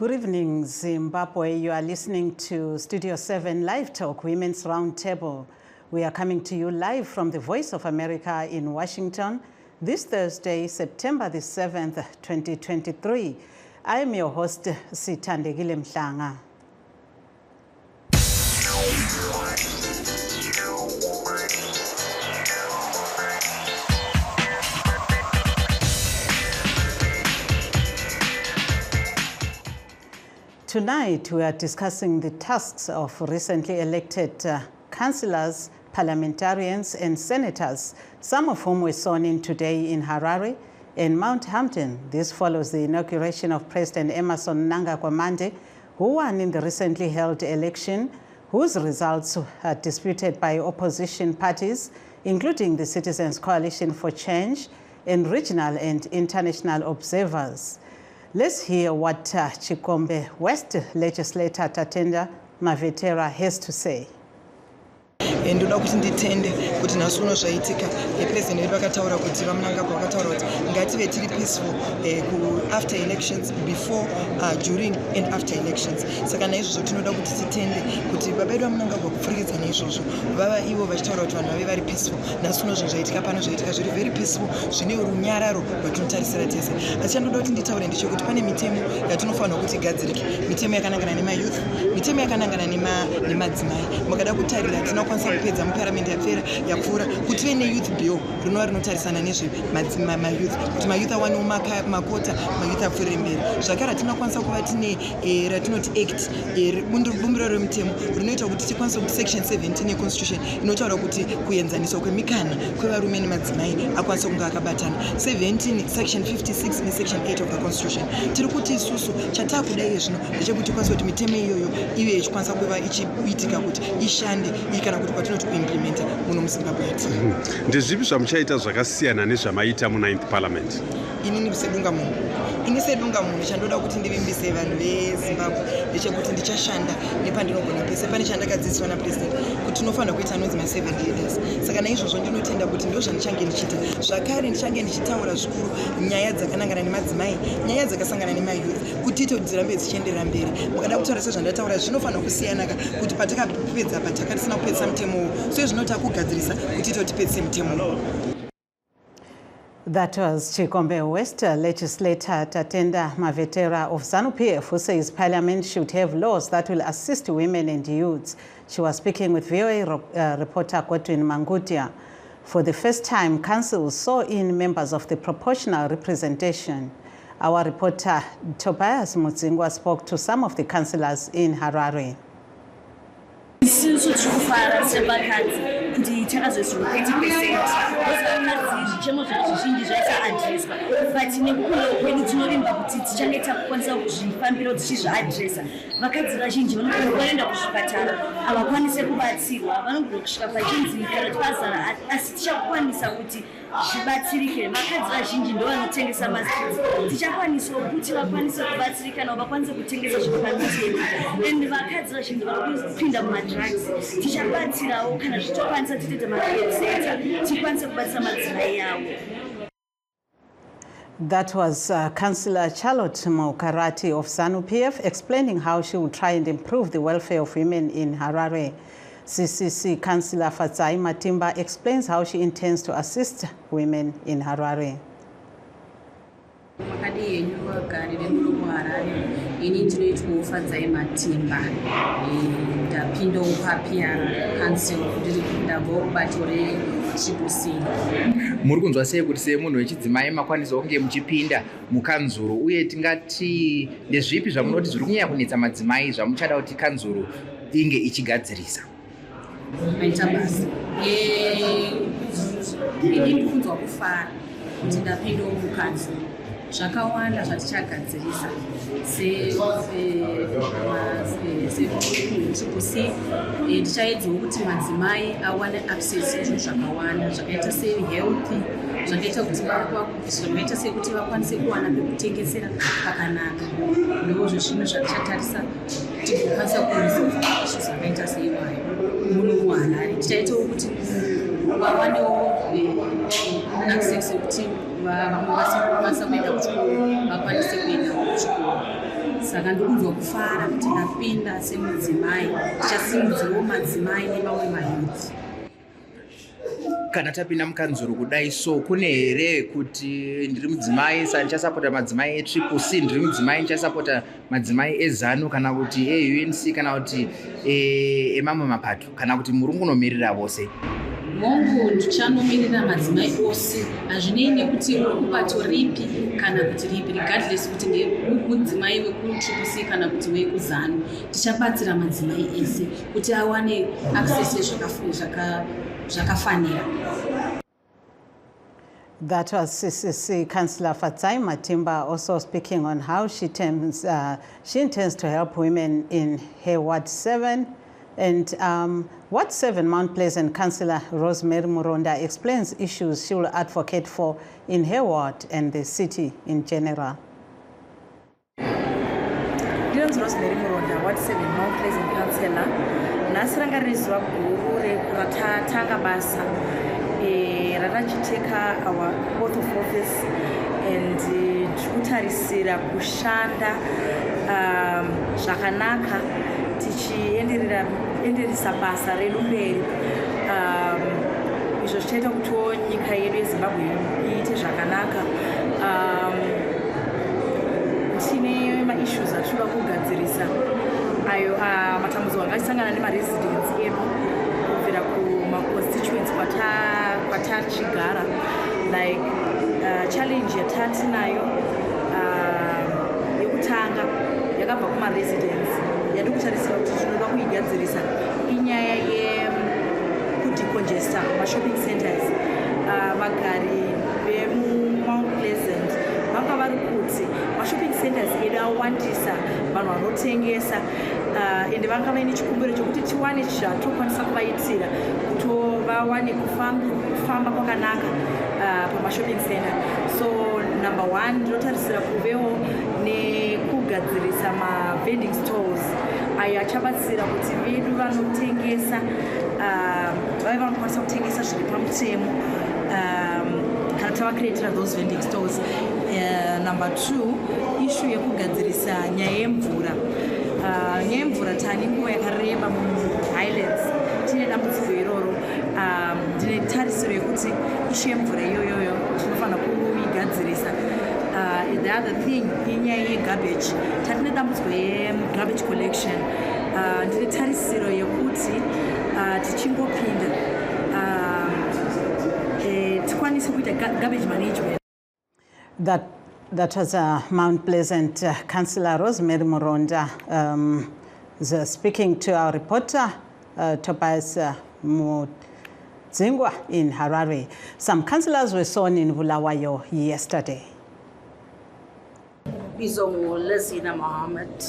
Good evening, Zimbabwe. You are listening to Studio 7 Live Talk, Women's Roundtable. We are coming to you live from the Voice of America in Washington this Thursday, September the 7th, 2023. I am your host, Sithandekile Mhlanga. Tonight, we are discussing the tasks of recently elected councillors, parliamentarians, and senators, some of whom were sworn in today in Harare and Mount Hampton. This follows the inauguration of President Emmerson Mnangagwa Mande, who won in the recently held election, whose results are disputed by opposition parties, including the Citizens Coalition for Change and regional and international observers. Let's hear what Chikombe West legislator Tatenda Mavetera has to say. Ndoda kuti nditende kuti nasuno zvaitika president vakataura kuti vaMnangagwa vakataura kuti ngative tiri peaceful after elections, before, during and after elections. Saka naizvozvo tinoda kuti titende kuti baba vedu vaMnangagwa kupfurikidza naizvozvo vava ivo vachitaura kuti vanhu vave vari peaceful. Nasuno zvaitika pano zvaitika zviri very peaceful, zvine runyararo rwatinotarisira tese. Asi chandoda kuti nditaure ndechekuti pane mitemo yatinofanira kuti igadzirike, mitemo yakanangana nemayouth, mitemo yakanangana nemadzimai. Mukada kutarira tinokwanisa kupedza muparliament yapera yapfuura kuti tive neyouth bill rinova rinotarisana nezvemayouth, kuti mayouth awanewo makota, mayouth apfuurire mberi. Zvakare tinokwanisa kuva tine ratinoti act, bumbiro remutemo rinoita kuti tikwanise kuti section 17 yeconstitution inotaura kuti kuenzaniswa kwemikana kwevarume nemadzimai akwanisa kunge akabatana. 17 section 56 nesection 8 of the constitution. Tiri kuti isusu chataakuda iye zvino ndechekuti tikwanisa kuti mitemo iyoyo ive ichikwanisa kuva ichiitika kuti ishande kana kuti kwatinoti kuimplementa muno muZimbabwe yati. Ndezvipi zvamuchaita zvakasiyana nezvamaita mu9th parliament? Inini sedunga munhu chandoda kuti ndivimbise vanhu veZimbabwe ndechekuti ndichashanda nepandinogona pese. Pane chandakadzidziswa napresident kuti tinofanira kuita anonzi ma7 leaders. Saka naizvozvo ndinotenda kuti ndo zvandichange ndichita. Zvakare ndichange ndichitaura zvikuru nyaya dzakanangana nemadzimai, nyaya dzakasangana nemayouth, kuti ito dzirambe dzichienderera mberi. Mukada kutaura sezvandataura zvinofanira kusiyanaka kuti patakapedza patatisina kupedza mutemo, so zvinota kugadzirisa kuti ito tipedze mutemo. That was Chikombe West legislator Tatenda Mavetera of ZANU-PF, who says Parliament should have laws that will assist women and youths. She was speaking with VOA reporter Godwin Mangutia. For the first time, council saw in members of the proportional representation. Our reporter Tobias Mudzingwa spoke to some of the councillors in Harare. Kuti takazosura 80%. Vazivakadzi zvichemo zvizhinji zvaisaaddresswa, but nekukulo kwedu tinorimba kuti tichange takukwanisa kuzvifambiro tichizviaddressa. Vakadzi vazhinji vanoenda kuzvipatara havakwanise kubatsirwa, vanogona kusvika pachinzimikana kuti vazara, asi tichakwanisa kuti zvibatsirike. Vakadzi vazhinji ndo vanotengesa mazizi, tichakwanisawo kuti vakwanise kubatsirika navo vakwanise kutengesa zvinofambiseni. And vakadzi vazhinji vanopinda mumadrugs, tichabatsirawo kana zvitokwanisa titete maredseta tikwanise kubatsira madzimai avo. That was Councillor Charlotte Maukarati of ZANU-PF explaining how she will try and improve the welfare of women in Harare. CCC Councillor Fatsai Matimba explains how she intends to assist women in Harare. Muri kunzwa sei kuti semunhu wechidzimai makwanisa kunge muchipinda mukanzuru, uye tingati ndezvipi zvamunoti zviri kunyanya kunetsa madzimai zvamuchada kuti kanzuru inge ichigadzirisa? Maita basa ndiri kunzwa kufara kuti ndapindawo mukanzuru. Zvakawanda zvatichagadzirisa sekusi tichaedzawo kuti madzimai awane access kuzvinhu zvakawanda zvakaita sehealth, zvakaita sekuti vakwanise kuwana pekutengesera pakanaka. Ndozvo zvinhu zvatichatarisa kuti kukwanisa kuresolva ishu zvakaita seiwayo muno muHarare. Tichaitawo kuti vawanewo access yekuti vamwe vasikwanisa kuenda kuchikoro vakwanise kuenda kuchikoro. saka ndokunzwa kufara kuti ndapinda semudzimai tichasimudzirawo madzimai nemamwe mayuthi. Kana tapinda mukanzuru kudai so kune here kuti ndiri mudzimai saka ndichasapota madzimai etriple C, ndiri mudzimai ndichasapota madzimai ezanu kana kuti eUNC kana kuti emamwe mapato kana kuti muri kunomirira vose? Mongo ndichanomiririra madzimai ose, hazvinei nekuti uri kubato ripi kana kuti ripi, regardless kuti mudzimai wekutriple C kana kuti wekuzanu, tichabatsira madzimai ese kuti awane access zvakafanira. That was CCC Councillor Fatsai Matimba also speaking on how she intends to help women in her Ward 7. And Ward 7 Mount Pleasant Councillor Rosemary Muronda explains issues she will advocate for in her ward and the city in general. Rosemary Muronda, Ward 7 Mount Pleasant Councillor. Nasirangarizwa guru ratatanga basa ratachiteka our oath of office and tikutarisira kushanda zvakanaka tichienderesa basa redu mberi izvo zvichaita kutiwo nyika yedu yeZimbabwe iite zvakanaka. Tine maissues atinoda kugadzirisa ayo matambudziko akasangana nemaresidents edu kubvira kumaconstituents kwatachigara, like challenge yatatinayo yekutanga yakabva kumaresidents yadi kutarisira kuti tinoda kuigadzirisa inyaya yekudecongesta mashopping centers. Vagari vemumount Pleasant vanga vari kuti mashopping centers edu awandisa vanhu vanotengesa ende vanga vaine chikumbiro chokuti tiwane zvatokwanisa kuvaitira kuti vawane kufamba kwakanaka pamashopping center. So number 1 ndinotarisira kuvewo nekugadzirisa mavending stores ayo achabatsira kuti vedu vanotengesa vave vanokwanisa kutengesa zviri pamutemo kana tavacreatira those vending stores. Number 2 issue yekugadzirisa nyaya yemvura. Nyaya yemvura tane nguva yakareba muhighlands tine dambudziko iroro. Ndine tarisiro yekuti issue yemvura iyoyoyo tinofanira kuigadzirisa. The other thing inyaya yegarbage. Tatine dambudziko yegarbage collection. Ndine tarisiro yekuti tichingopinda tikwanise kuita garbage management. That was Mount Pleasant Councillor Rosemary Muronda speaking to our reporter Tobias Mudzingwa in Harare. Some councillors were sworn in Bulawayo yesterday. Bizongo Lezina Mohammed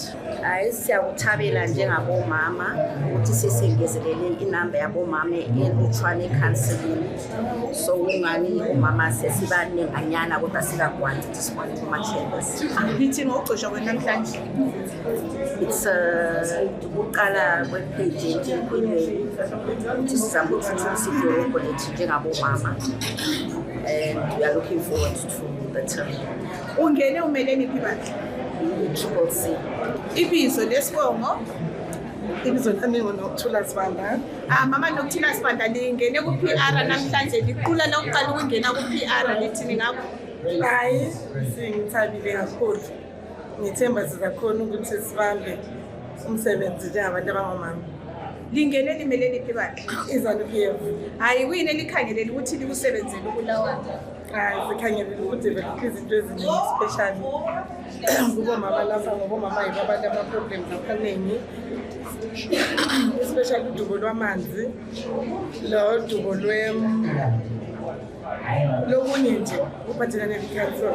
siyakuthabela njengabomama ukuthi sisengezelele inamba yabomama eLuthwane Councilini. So ungani umama sesibanenganyana kodwa sikakwanti tisibone kuma-chambers. Meeting oqosha kwenamhlanje. It's ukuqala kwepage enkulu ukuthi sizama ukuthuthukisa idolobho lethu njengabomama, and we are looking forward to the term. Ungene umeleni phi bandla? Triple C. Ibizo lesibongo. Ibizo lami ngoNokuthula Sibanda. Mama Nokuthula Sibanda lingene ku-PR namhlanje liqula lokuqala ukungena ku-PR lithini ngakho? Hayi, singithabile kakhulu. Ngithemba sizakhona ukuthi sibambe umsebenzi njengabantu abangomama. Lingene limeleni phi bandla? IZANU-PF. Hayi kuyini elikhangeleli ukuthi likusebenzele ukulawa? Sikhangelele ukuthi izinto eziningi especially kubomama lapha ngobomama yibo abantu ama-problems amaningi, especially udubo lwamanzi, lo dubo lokunye nje uphathelane ne-cancer.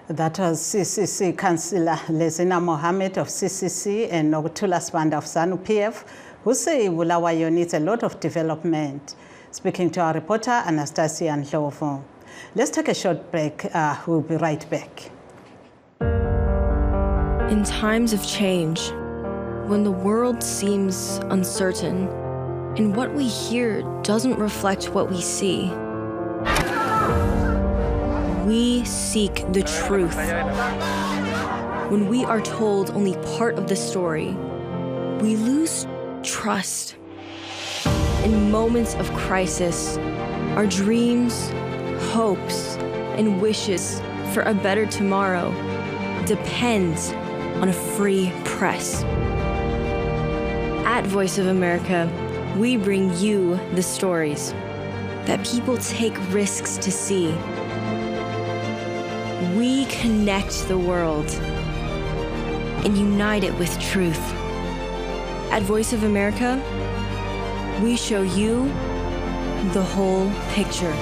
That was CCC Councillor Lezina Mohammed of CCC and Nokuthula Sibanda of ZANU-PF, who say Bulawayo needs a lot of development. Speaking to our reporter, Anastasia Ndlovu. Let's take a short break. We'll be right back. In times of change, when the world seems uncertain, and what we hear doesn't reflect what we see, we seek the truth. When we are told only part of the story, we lose trust. In moments of crisis, our dreams, hopes, and wishes for a better tomorrow depends on a free press. At Voice of America, we bring you the stories that people take risks to see. We connect the world and unite it with truth. At Voice of America, we show you the whole picture.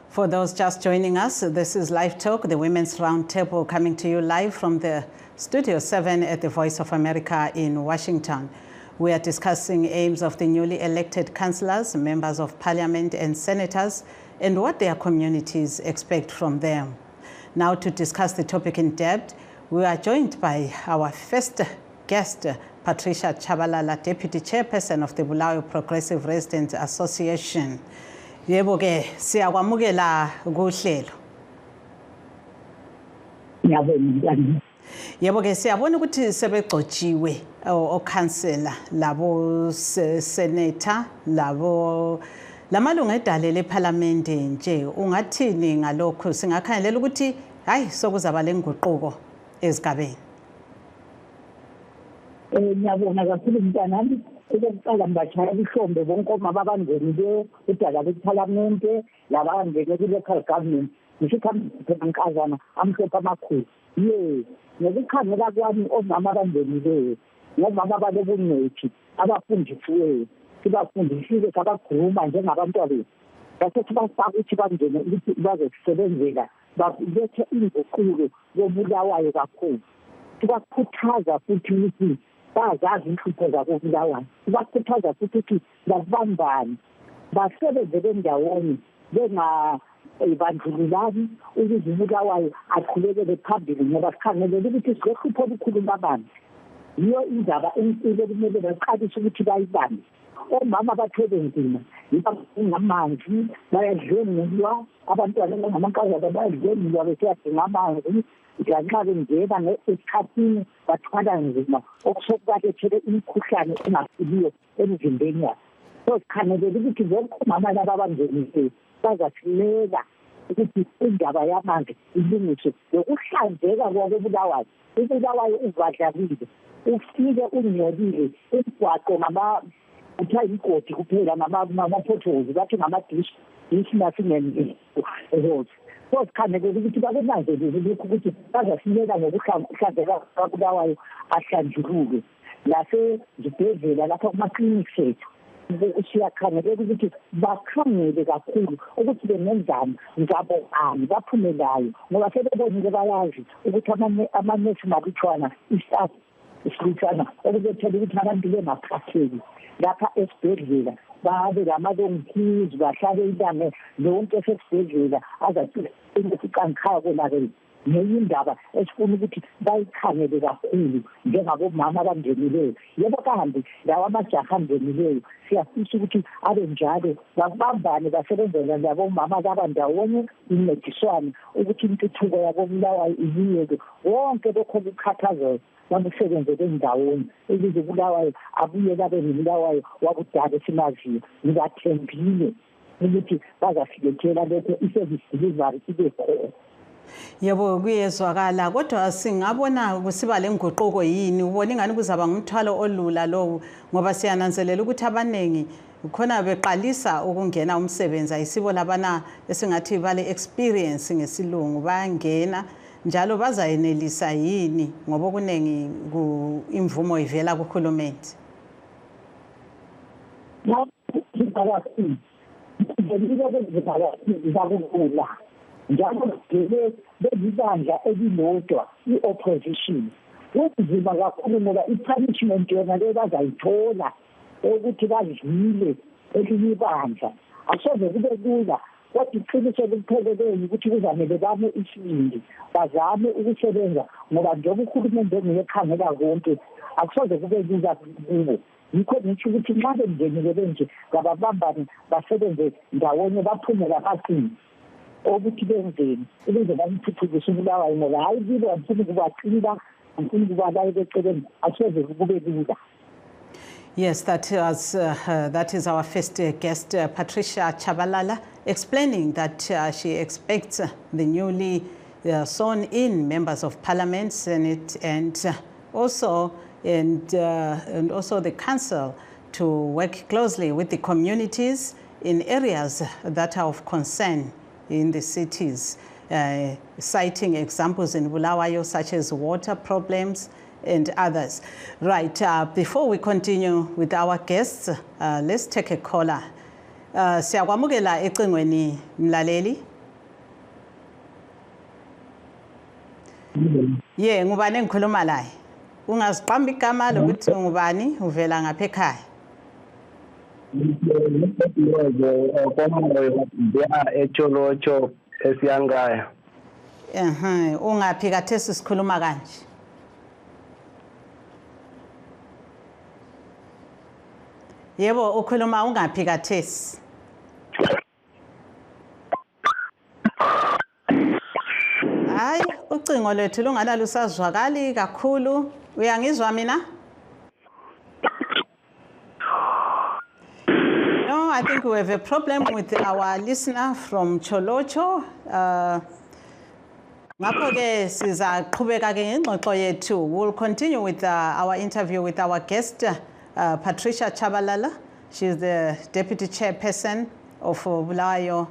For those just joining us, this is LiveTalk, the Women's Roundtable, coming to you live from the Studio 7 at the Voice of America in Washington. We are discussing aims of the newly elected councillors, members of parliament and senators, and what their communities expect from them. Now, to discuss the topic in depth, we are joined by our first guest, Patricia Chabalala, Deputy Chairperson of the Bulawayo Progressive Residents Association. Yebo ke siyakwamukela kuhlelo. Yebo ke siyabona ukuthi sebegcotshiwe okhansela labo senator labo lamalungu edale leParliament nje ungathini ngalokho singakhangelela ukuthi hayi sokuzaba lenguquko ezigabeni. Ngiyabona kakhulu mntanami ukuqala ngibachaya ihlombe bonke omama abangenile udala leParliament labangene ku-local government ngishikhambekazana amhlophe amakhulu ngokukhangela kwami omama abangenile ngomama balobungcwethi abafundisiweyo sibafundisile sabakhuluma njengabantwana bethu base sibafaka ukuthi bangene ukuthi bazosebenzela balethe inguqulo yobulawayo kakhulu sibakhuthaza futhi ukuthi bazazi inhlupho zabo Bulawayo sibakhuthaza futhi ukuthi babambane basebenzele ndawonye bengabandlululani ukuze uBulawayo aqhubekele phambili ngoba sikhangelele ukuthi sizohlupha olukhulu labantu yiyo indaba enkulu ekumele baqalise ukuthi bayibambe omama bathwele nzima ngamanzi bayadlwengulwa abantwana ngamankazana bayadlwengulwa besiyadinga amanzi ngenxa bengena esikhathini bathwala nzima okusokubalethele imikhuhlane engaphiliyo emzimbeni yabo so sikhangelele ukuthi bonke omama laba abangenile bazasilela ukuthi indaba yamanzi ilungiswe lokuhlanzeka kwakoBulawayo uBulawayo uvadlalile ufike ungcolile umgwaqo kuthiwa imigodi kuphela ngama-potholes bathi ngama-dish nasingeni so sikhangelele ukuthi babenanzelele lokhu ukuthi bazasilela ngokuhlanzeka kwaBulawayo ahlanjululwe lasezibhedlela lapha kuma-clinics ethu siyakhangelela ukuthi bakhangele kakhulu ukuthi bengenzani ngabani baphumelayo ngoba sebebonile bayazi ukuthi amanesi malutshwana istaff isilutshwana okubethela ukuthi abantu bengaphatheki lapha esibhedlela babe lamalongikizi bahlale ilanga lonke esibhedlela azathi ukuqankhaya konakele ngenye indaba esifuna ukuthi bayikhangele kakhulu njengabomama abangenileyo yebo kanti lawo amajaha angenileyo siyafisa ukuthi abe njalo babambane basebenzela labomama abandawonye incediswane ukuthi intuthuko yakoBulawayo iyiyeke wonke lokho kukhathazela bamusebenzele ndawonye ukuze uBulawayo abuye kabe nguBulawayo wakudala esimaziyo ngibathembile ukuthi bazasilethela lokho i-service delivery ibe khona. Yebo kuyezwakala kodwa singabona kusiba lenguquko yini ubona ingani kuzaba ngumthwalo olula lowo ngoba siyananzelela ukuthi abanengi khona beqalisa ukungena umsebenzi ayisibo labana esingathi bale experience ngesilungu bayangena njalo bazayenelisa yini ngoba kunengi imvumo ivela kuhulumeni. Njalo belibandla elilodwa i-opposition kunzima kakhulu ngoba i-punishment yona le bazayithola ukuthi badlile elinye ibandla akusoze kube lula kodwa iqiniso likupheleleyo ukuthi kuzamele bame isibindi bazame ukusebenza ngoba njengoba uhulumende engiyekhangela konke akusoze kube lula kubo yikho ngisho ukuthi nxa bengenile benje ngababambani basebenze ndawonye baphumela phasini ukuthi benzeni ukuze bayithuthukise uBulawayo ngoba hayi kibo angifuni ukubaqila angifuni ukuba beceleni asize kube lula. Yes, that is our first guest, Patricia Chabalala, explaining that she expects the newly sworn-in members of Parliament, Senate, and also the Council to work closely with the communities in areas that are of concern in the cities, citing examples in Bulawayo such as water problems and others. Right, before we continue with our guests, let's take a caller. Siyakwamukela ecingweni mlaleli. Yeah, ngubani engikhuluma laye? Ungaziqamba igama lokuthi ngubani uvela ngapha ekhaya? Echolocho esiyangaya. Ungaphi kathesi sikhuluma kanje? Yebo, ukhuluma ungaphi kathesi? Hayi, ucingo lethu lungana lusazwakali kakhulu. Uyangizwa mina? No, I think we have a problem with our listener from Cholocho. Ngakho-ke sizaqhubeka-ke ngengxoxo yethu. We'll continue with our interview with our guest, Patricia Chabalala. She's the Deputy Chairperson of Bulawayo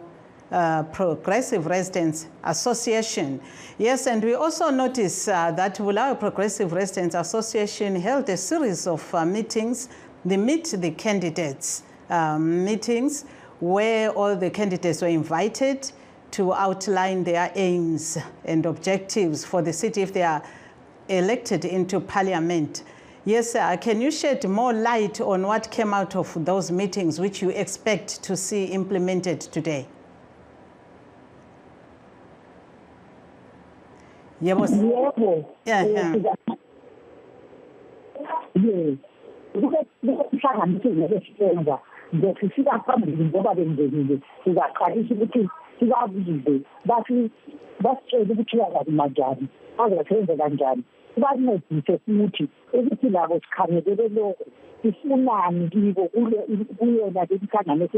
Progressive Residents Association. Yes, and we also notice that Bulawayo Progressive Residents Association held a series of meetings, the Meet the Candidates meetings, where all the candidates were invited to outline their aims and objectives for the city if they are elected into Parliament. Yes, sir. Can you shed more light on what came out of those meetings which you expect to see implemented today? Yes. Bancedise futhi ukuthi labo sikhangelele lokho sifunani kibo kuyona lemhlangano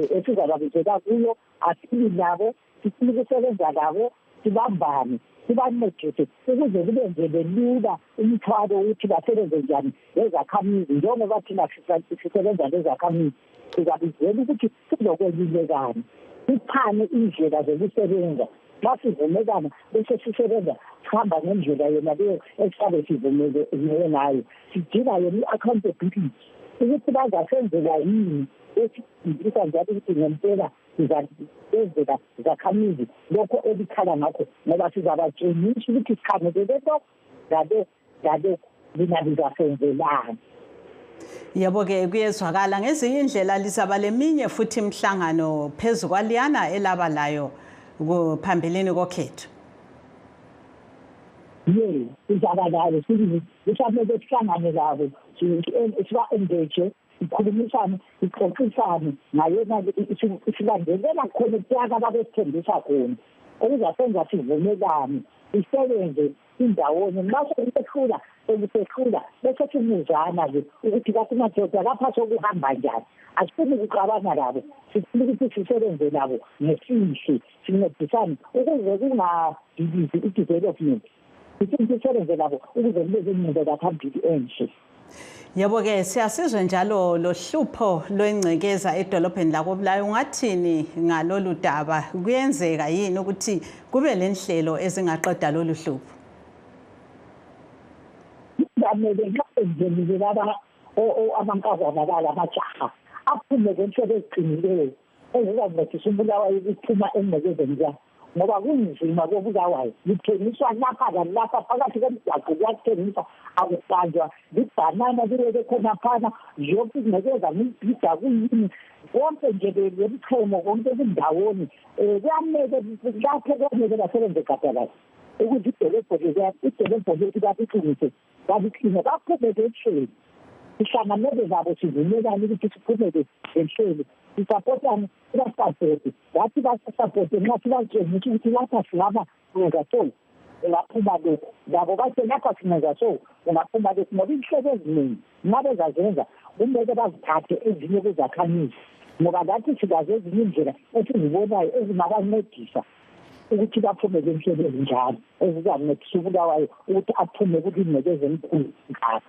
esizababizela kuyo asili labo sifuna ukusebenza labo sibambane sibancedise ukuze kubenzele lula umthwalo ukuthi basebenze njani lezakhamizi njengoba thina sisebenza lezakhamizi sizabizela ukuthi sizokwelulekana siphane indlela zokusebenza masivumelana bese sisebenza sihamba ngendlela yona leyo esisabe sivumelene nayo sidinga yona i-accountability ukuthi bazasenzela yini esifundisa njalo ukuthi ngempela sizazenzela zakhamizi lokho elikhala ngakho ngoba sizabatshengisa ukuthi sikhangelele lokho ngalo lina lizasenzelani. Yebo-ke kuyezwakala ngezinye indlela lisaba leminye futhi imhlangano phezu kwaliyana elaba layo phambilini kokhethu. Yebo, sizabalayo sisamele sihlangane labo siba-engage sikhulumisane sixoxisane ngayona silandelela khona kuyaka babesithembisa khona okuzasenza sivumelane sisebenze indawonye nxa sekusehlula bese simuzana-ke ukuthi kasimadoda lapha sokuhamba njani asifuni ukuxabana labo sifuna ukuthi sisebenze nabo ngesihle sincedisane ukuze kungadilizi i-development sifuna sisebenze nabo ukuze kube ingqubekela phambili enhle. Yebo-ke siyasizwe njalo lo hlupho lwengcekeza edolobheni lakoBulawayo. Ungathini ngalolu daba? Kuyenzeka yini ukuthi kube lenhlelo ezingaqeda lolu hlupho? Ngamele ngenzelile laba amankazana lamajaha aphume ngenhlelo eziqinileyo ezizancedisa uBulawayo ukuphuma engcekezeni yakhe ngoba kunzima koBulawayo lithengiswa lapha lalapha phakathi komgwaqo kuyathengiswa akuhlanjwa libhanana libeke khona phana yonke ingcekeza ngibhida kuyini konke nje lemchemo konke kundawoni kuyamele lapho kumele basebenze gadalayo ukuthi idolobho lethu balicingise balikline baphume ngehlelo sihlanganele zabo sivumelane ukuthi siphumele emhlweni sisapotane sibasapoti ngathi basasapoti nxa sibatshengisa ukuthi lapha singaba senza so ungaphuma lokhu labo bathe lapha singenza so ungaphuma lokhu ngoba inhlelo eziningi nxa bezazenza kumele bazithathe ezinye kuzakhanyisa ngoba lathi silazo ezinye indlela esizibonayo ezingabancedisa ukuthi baphumele emhlweni ezinjalo ezizancedisa uBulawayo ukuthi aphume kulimekeze emkhulu ngalo.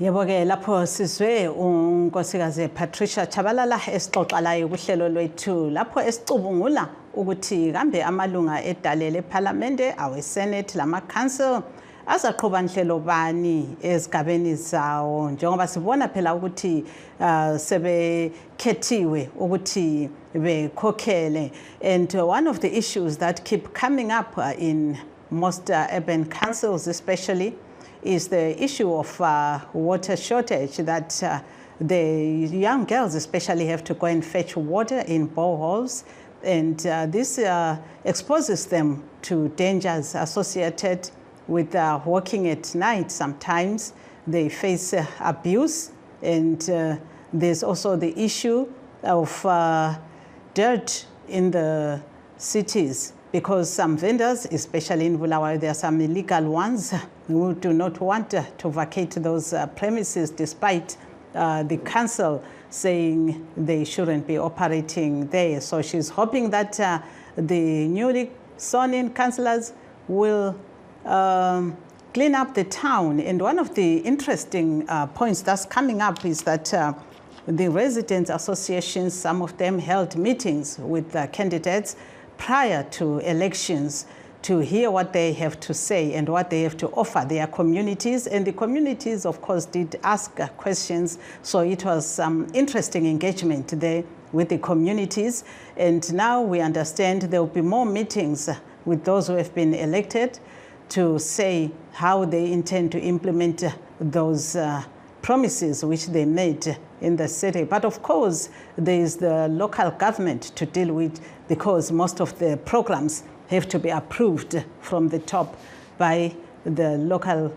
Yebo-ke lapho sizwe unkosikazi Patricia Chabalala esixoxa layo kuhlelo lwethu lapho esicubungula ukuthi kambe amalunga edale lephalamende awesenate lama-council azaqhuba nhlelo bani ezigabeni zawo njengoba sibona phela ukuthi sebekhethiwe ukuthi bekhokhele. And one of the issues that keep coming up in most urban councils especially is the issue of water shortage, that the young girls especially have to go and fetch water in boreholes, and this exposes them to dangers associated with working at night. Sometimes they face abuse, and there's also the issue of dirt in the cities, because some vendors, especially in Bulawayo, there are some illegal ones who do not want to vacate those premises despite the council saying they shouldn't be operating there. So she's hoping that the newly sworn-in councillors will clean up the town. And one of the interesting points that's coming up is that the residents' associations, some of them held meetings with candidates prior to elections to hear what they have to say and what they have to offer their communities. And the communities, of course, did ask questions. So it was some interesting engagement there with the communities. And now we understand there will be more meetings with those who have been elected to say how they intend to implement those promises which they made in the city. But of course, there is the local government to deal with, because most of the programs have to be approved from the top by the local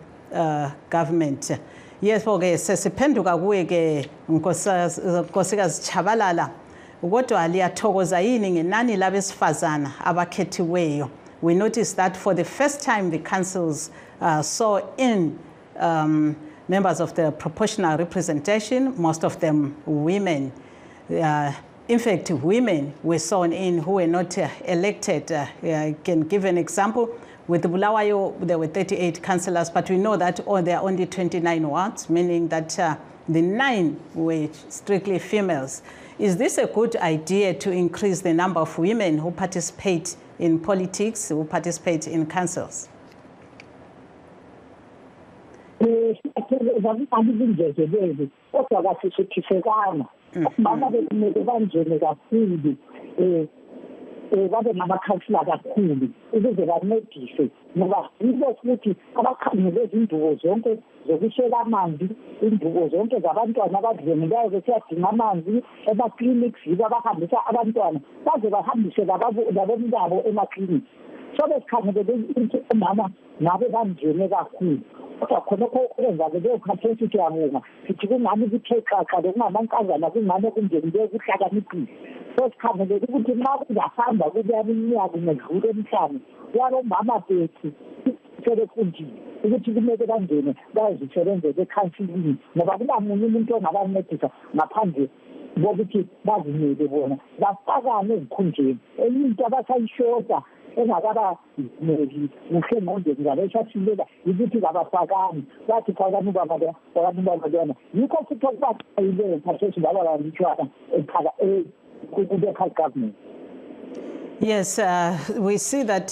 government. Yes, okay, sesiphenduka kuwe ke nkosikazi Chabalala, kodwa liyathokoza yini ngenani labesifazana abakhethiweyo? We noticed that for the first time the councils saw in members of the proportional representation, most of them women. In fact, women were sworn in who were not elected. I can give an example. With Bulawayo, there were 38 councillors, but we know that there are only 29 wards, meaning that the 9 were strictly females. Is this a good idea to increase the number of women who participate in politics, who participate in councils? babe namakhansila kakhulu ukuze bancedise ngoba yilo futhi abakhangele izindubo zonke zokushela amanzi, indubo zonke zabantwana abadlengelayo besiyadinga amanzi ema-clinics, yibo abahambisa abantwana baze bahambise labomntabo ema-clinics. So besikhangelele ukuthi omama ngabe banjene kakhulu. Kodwa khonokho okwenza-ke leyo khathesi sithi yabonga sithi kungani kuthe xaxa lokungamankazana kungani kunjenileyo kuhlakaniphile. So sikhangelele ukuthi nxa kuzahamba kuleyami iminyaka ngedlule emhlanu yabomama bethu sebefundile ukuthi kumele bangene bayazisebenzele ekhansilini ngoba kulamunye umuntu ongabancedisa ngaphandle bokuthi bazimele bona bafakane ezikhundleni. Enye into abasayishota engakaba meli muhle ngondeni ngabe shasilela ukuthi kabafakani bathi fakani ubaba lona yikho futhi okubayileyo phathesi baba bangitshwana ekhaya ku-local government. Yes, we see that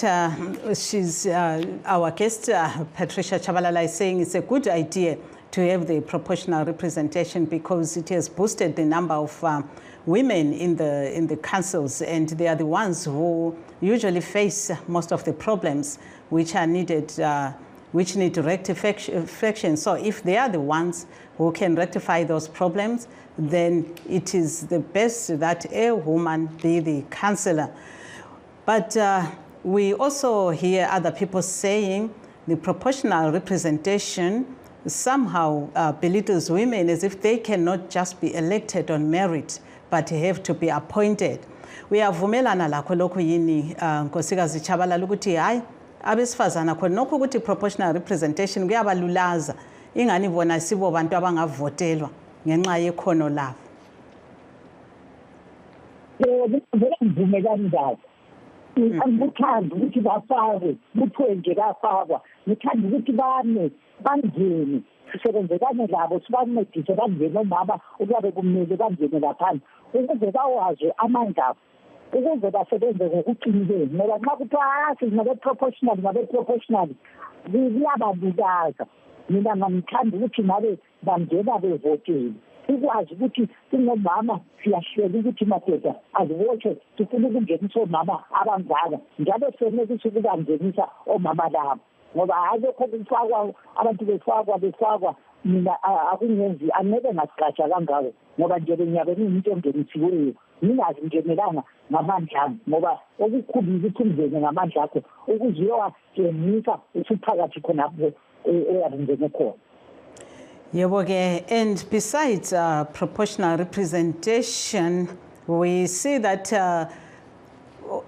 she's our guest, Patricia Chabalala, is saying it's a good idea to have the proportional representation because it has boosted the number of women in the councils, and they are the ones who usually face most of the problems which are needed, which need rectification. So if they are the ones who can rectify those problems, then it is the best that a woman be the councillor. But we also hear other people saying the proportional representation somehow belittles women as if they cannot just be elected on merit, but have to be appointed. Uyavumelana lakho lokho yini Nkosikazi Chabalala ukuthi hayi abesifazana khona nokho ukuthi proportional representation kuyabalulaza ingani bona sibo bantu abangavotelwa ngenxa yekhono labo? Ngivumelani ngayo. Angikuthandi ukuthi bafakwe kuthiwe nje bafakwa, ngithanda ukuthi bangene sisebenzekane labo sibancedise bangene omama ukuyabe kumele bangene laphandle ukuze bawazi amandla ukuze basebenze ngokuqinileyo ngoba nxa kuthiwa sinabe-proportional kuyabalulaza. Mina ngithanda ukuthi ngabe bangena bevotele ukwazi ukuthi singomama siyahlela ukuthi madoda azivote sifuna ukungenisa omama abangaka njalo senelisa ukubangenisa omama labo ngoba hayi lokho kufakwa abantu befakwa mina akungenzi angeke ngasiqasha kangako ngoba nje benyabe ngimuntu ongenisiweyo ngingazi njengelanga ngamandla ami ngoba okukhulu ukuthi ungene ngamandla akho ukuze uyowagenisa usuphakathi khonapho eyabungene khona. Yeboke, and besides proportional representation, we see that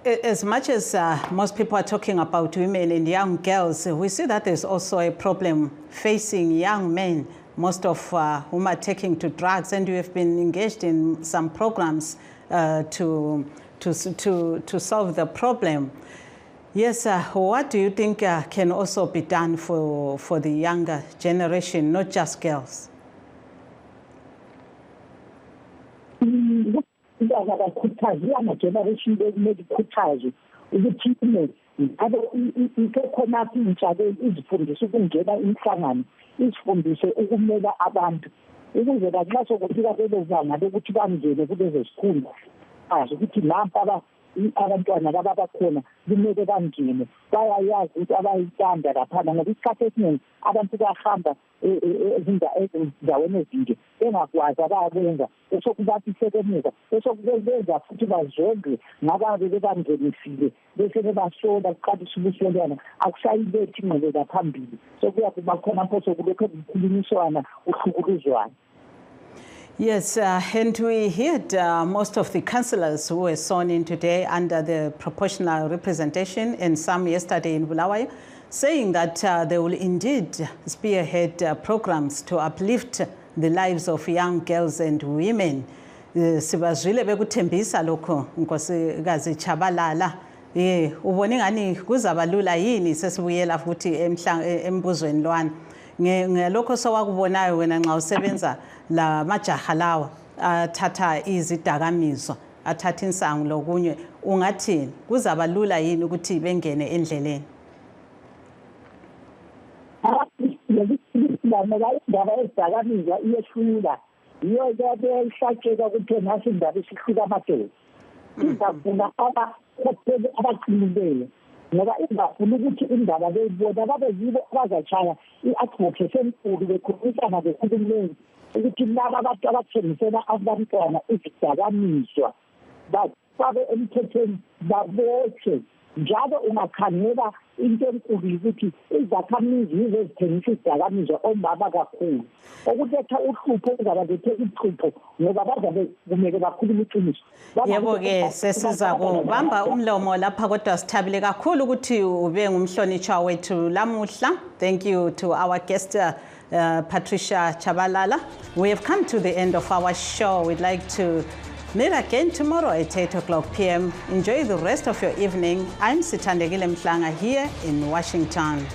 as much as most people are talking about women and young girls, we see that there's also a problem facing young men, most of whom are taking to drugs, and you have been engaged in some programs to solve the problem. Yes, what do you think can also be done for the younger generation, not just girls? Generation bekumele ukuthi khonaphi intsha izifundise ukungena imihlangano izifundise ukumela abantu ukuze lanxa sokufika lelo banga lokuthi bangene kulezo zikhundla azi ukuthi nampa abantwana laba bakhona kumele bangene bayayazi ukuthi abayithanda laphana ngoba isikhathi esiningi abantu bayahamba ezindaweni ezinje bengakwazi abayakwenza esokubathi sebemuka esokubenza futhi bazondwe ngababe bebangenisile bese bebasola kuqalisa ubusolwana akusayilethi ingqubeka phambili sokuyakuba khona mpo sokulokho kukhulunyiswana uhlukuluzwana. Yes, and we heard most of the councillors who were sworn in today under the proportional representation and some yesterday in Bulawayo saying that they will indeed spearhead programs to uplift the lives of young girls and women. Sibazwile bekuthembisa lokho Nkosikazi Chabalala. Ubone ngani kuzabalula yini sesibuyela futhi embuzweni lwana. Ngelokho sowakubonayo wena nxa usebenza la majaha lawa athatha izidakamizwa athatha insangu lokunye ungathini kuzabalula yini ukuthi bengene endleleni? Indaba ezidakamizwa iyehlula yiyo beyayihlatsheka ukuthi nasi indaba isihlula amadoda izafuna abaqinileyo ngoba ingafuna ukuthi indaba beyibona babe yibo abazatshaya i-advocacy enkulu bekhulumisana bekhulumeni ukuthi laba abantu abathengisela abantwana izidakamizwa bafake emthethweni babotshwe njalo ungakhangela into enkulu ukuthi izakhamizi yizo ezithengisa izidakamizwa omama kakhulu okuletha uhlupho kuzabalethe uhlupho ngoba bazabe kumele bakhulume iqiniso. Yebo-ke sesiza kubamba umlomo lapha kodwa sithabile kakhulu ukuthi ube ngumhlonitshwa wethu lamuhla. Thank you to our guest Patricia Chabalala. We have come to the end of our show. We'd like to meet again tomorrow at 8 o'clock p.m. Enjoy the rest of your evening. I'm Sithandegile Mhlanga here in Washington.